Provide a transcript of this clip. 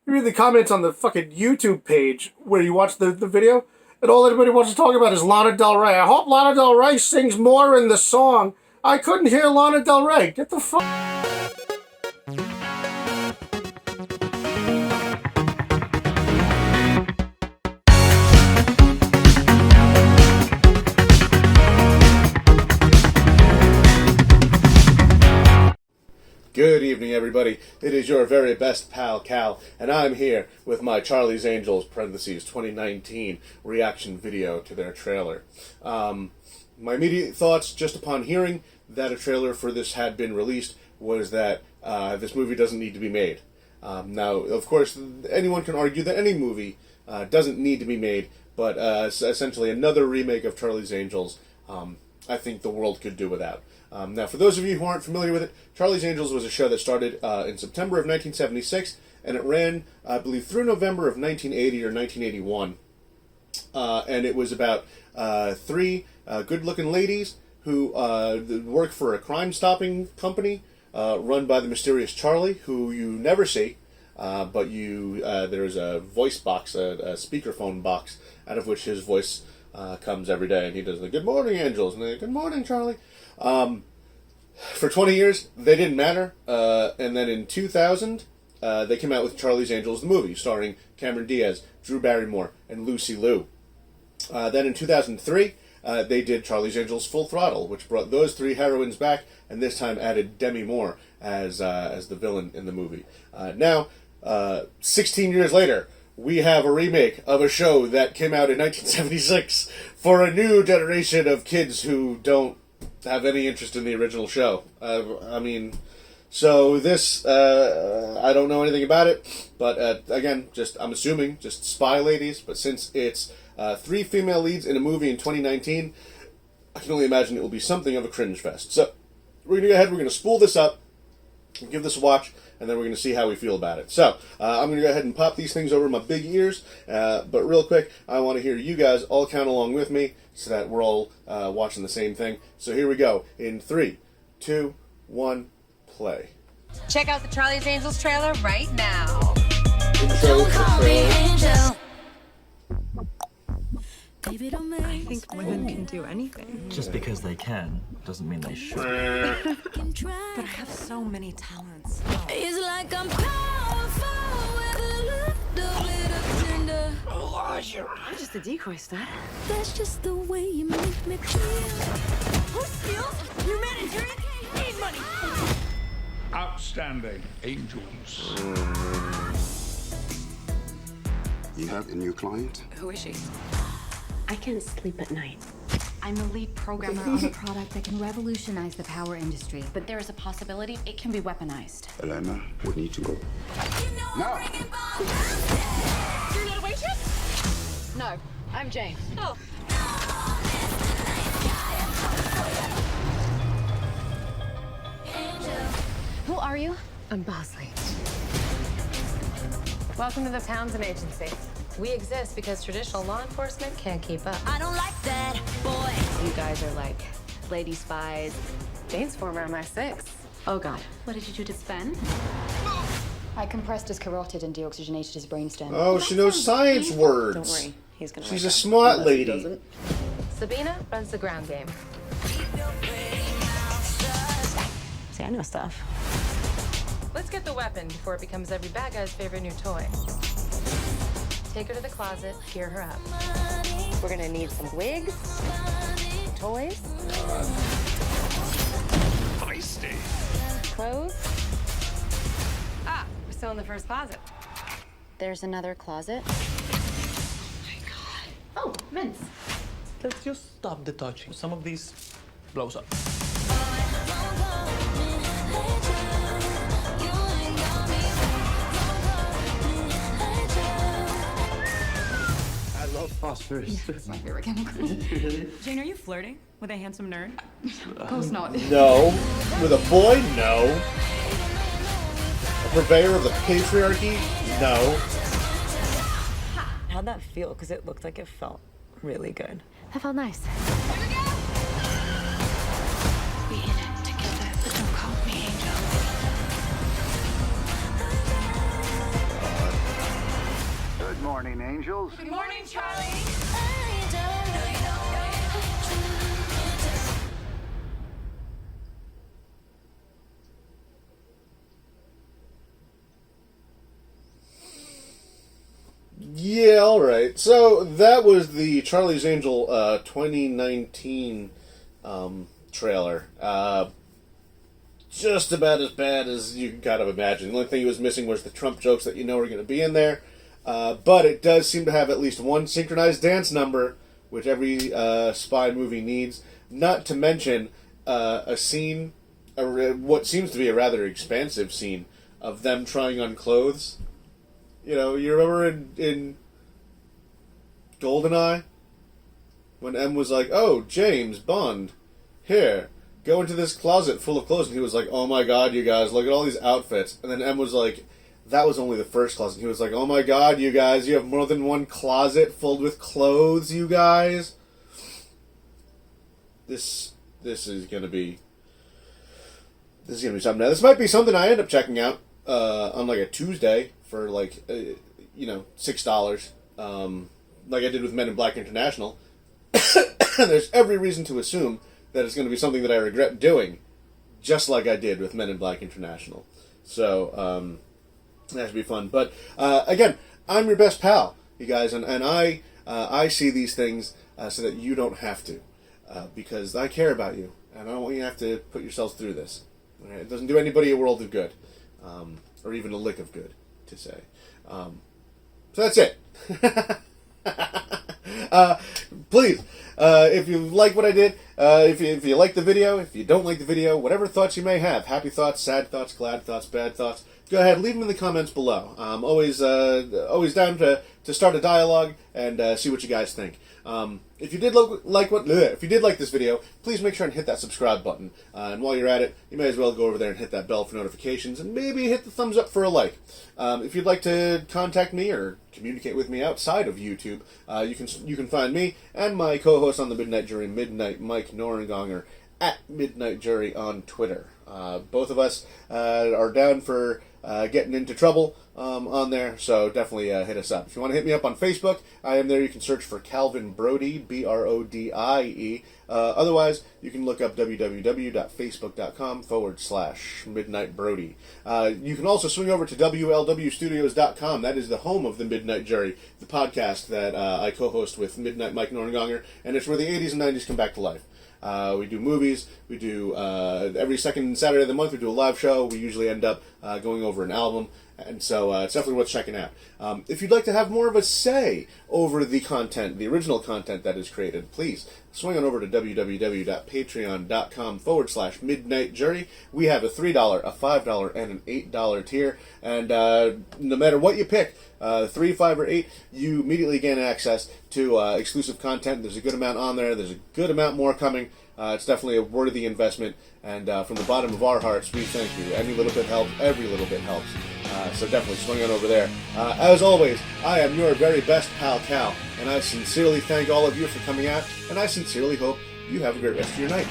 You read the comments on the fucking YouTube page where you watch the video, and all anybody wants to talk about is Lana Del Rey. I hope Lana Del Rey sings more in the song. I couldn't hear Lana Del Rey. Get the fuck... Good evening, everybody. It is your very best pal, Cal, and I'm here with my Charlie's Angels, parentheses, 2019 reaction video to their trailer. My immediate thoughts, just upon hearing that a trailer for this had been released, was that this movie doesn't need to be made. Now, of course, anyone can argue that any movie doesn't need to be made, but essentially another remake of Charlie's Angels, I think the world could do without. Now, for those of you who aren't familiar with it, Charlie's Angels was a show that started in September of 1976, and it ran, I believe, through November of 1980 or 1981. And it was about three good-looking ladies who work for a crime-stopping company run by the mysterious Charlie, who you never see, but there's a voice box, a speakerphone box, out of which his voice comes every day, and he does the "Good morning, Angels," and they "Good morning, Charlie." For 20 years, they didn't matter, and then in 2000, they came out with Charlie's Angels, the movie, starring Cameron Diaz, Drew Barrymore, and Lucy Liu. Then in 2003, they did Charlie's Angels Full Throttle, which brought those three heroines back, and this time added Demi Moore as the villain in the movie. Now, 16 years later, we have a remake of a show that came out in 1976 for a new generation of kids who don't have any interest in the original show. So this, I don't know anything about it, but again, I'm assuming, just spy ladies, but since it's three female leads in a movie in 2019, I can only imagine it will be something of a cringe fest. So, we're going to go ahead, we're going to spool this up, and give this a watch, and then we're going to see how we feel about it. So, I'm going to go ahead and pop these things over my big ears, but real quick, I want to hear you guys all count along with me, so that we're all watching the same thing. So here we go, in 3, 2, 1, play. Check out the Charlie's Angels trailer right now. Don't call me angel. I think women can do anything. Just because they can doesn't mean they should. But I have so many talents. It's like I'm powerful with a little bit of tender. I'm just a decoy stud. That's just the way you make me feel. Who steals? Humanitarian? Need money. Outstanding angels. You have a new client? Who is she? I can sleep at night. I'm the lead programmer on a product that can revolutionize the power industry, but there is a possibility it can be weaponized. Elena, we need to go. No. You're not a waitress? No, I'm Jane. Oh. Who are you? I'm Bosley. Welcome to the Townsend Agency. We exist because traditional law enforcement can't keep up. I don't like that, boy. You guys are like lady spies. Jane's former MI6. Oh God. What did you do to Sven? I compressed his carotid and deoxygenated his brainstem. Oh, she knows science words. Don't worry, he's gonna. She's a smart lady. Sabina runs the ground game. See, I know stuff. Let's get the weapon before it becomes every bad guy's favorite new toy. Take her to the closet, gear her up. We're gonna need some wigs, toys, Feisty. clothes. We're still in the first closet. There's another closet. Oh, mints. Let's just stop the touching. Some of these blows up. I love phosphorus. It's my favorite chemical. Jane, are you flirting with a handsome nerd? Of course not. No. With a boy? No. A purveyor of the patriarchy? No. How'd that feel? Because it looked like it felt really good. That felt nice. We in it together, but don't call me angel. morning, angels. Good morning, Charlie. Yeah, alright. So, that was the Charlie's Angel 2019 trailer. Just about as bad as you can kind of imagine. The only thing he was missing was the Trump jokes that you know are going to be in there. But it does seem to have at least one synchronized dance number, which every spy movie needs. Not to mention a scene, what seems to be a rather expansive scene, of them trying on clothes. You know, you remember in GoldenEye? When M was like, oh, James Bond, here, go into this closet full of clothes. And he was like, oh my god, you guys, look at all these outfits. And then M was like, that was only the first closet. And he was like, oh my god, you guys, you have more than one closet filled with clothes, you guys. This is gonna be... This is gonna be something. Now, this might be something I end up checking out on like a Tuesday for like, $6, like I did with Men in Black International. There's every reason to assume that it's going to be something that I regret doing, just like I did with Men in Black International. So, that should be fun. But, again, I'm your best pal, you guys, and I see these things so that you don't have to, because I care about you, and I don't want you to have to put yourselves through this. Right? It doesn't do anybody a world of good, or even a lick of good, to say. So that's it. Please, if you like what I did, if you like the video, if you don't like the video, whatever thoughts you may have, happy thoughts, sad thoughts, glad thoughts, bad thoughts, go ahead, leave them in the comments below. I'm always down to start a dialogue and see what you guys think. If you did if you did like this video, please make sure and hit that subscribe button. And while you're at it, you may as well go over there and hit that bell for notifications, and maybe hit the thumbs up for a like. If you'd like to contact me or communicate with me outside of YouTube, you can find me and my co-host on the Midnight Jury, Midnight Mike Norengonger, at Midnight Jury on Twitter. Both of us are down for getting into trouble on there, so definitely hit us up. If you want to hit me up on Facebook, I am there. You can search for Calvin Brody, Brodie. Otherwise, you can look up www.facebook.com/MidnightBrody. You can also swing over to WLWstudios.com. That is the home of the Midnight Jury, the podcast that I co-host with Midnight Mike Norengonger, and it's where the 80s and 90s come back to life. We do movies. We do every second Saturday of the month. We do a live show. We usually end up going over an album, and so it's definitely worth checking out. If you'd like to have more of a say over the content, the original content that is created, please swing on over to www.patreon.com/MidnightJury. We have a $3, a $5, and an $8 tier, and no matter what you pick, 3, 5, or 8, you immediately gain access to exclusive content. There's a good amount on there. There's a good amount more coming. It's definitely a worthy investment, and from the bottom of our hearts, we thank you. Any little bit helps. Every little bit helps. So definitely swing on over there. As always, I am your very best pal, Cal, and I sincerely thank all of you for coming out, and I sincerely hope you have a great rest of your night.